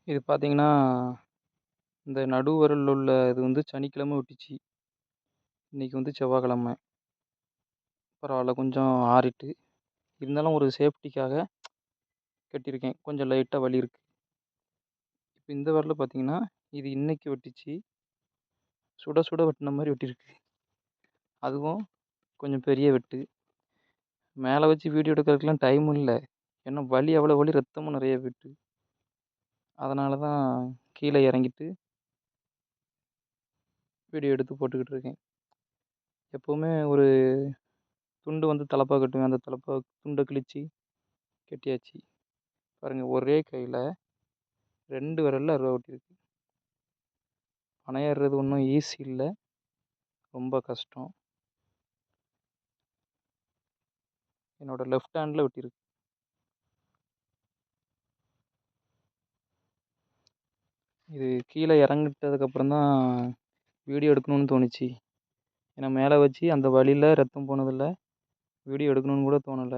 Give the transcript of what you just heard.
இது பார்த்தீங்கன்னா, இந்த நடுவிரல்ல உள்ள இது வந்து சனிக்கிழமை ஒட்டிச்சு. இன்னைக்கு வந்து செவ்வாய்க்கிழமை. பரவால்ல கொஞ்சம் ஆறிட்டு. இருந்தாலும் ஒரு சேஃப்டிக்காக கட்டியிருக்கேன். கொஞ்சம் லைட்டா வலி இருக்கு. இப்ப இந்த விரல பார்த்தீங்கன்னா, இது இன்னைக்கு வெட்டுச்சு. சுட சுட வெட்டுன மாரி வெட்டியிருக்கு. அதுவும் கொஞ்சம் பெரிய வெட்டு. மேல வச்சு வீடியோ எடுக்கிறதுக்குலாம் டைமும் இல்ல. ஏன்னா வலி அவ்வளோ வலி ரத்தமும் நெறைய விட்டு. அதனால தான் கீழ இறங்கிட்டு வீடியோ எடுத்து போட்டுக்கிட்டு இருக்கேன். எப்பவுமே ஒரு துண்டு வந்து தலப்பா கட்டுவேன். அந்த தலப்பா துண்ட கிழிச்சு கட்டியாச்சு. பாருங்க ஒரே கையில 2 விரல்ல அருவா ஒட்டியிருக்கு. பனை ஏறுறது ஒன்றும் ஈஸி இல்ல. ரொம்ப கஷ்டம். என்னோட லெஃப்ட் ஹேண்ட்ல ஒட்டியிருக்கு. இது கீழ இறங்கிட்டதுக்கப்புறம் தான் வீடியோ எடுக்கணும்னு தோணுச்சு. ஏன்னா மேல வச்சு அந்த வலியில ரத்தம் போனதில்ல. வீடியோ எடுக்கணும்னு கூட தோணல.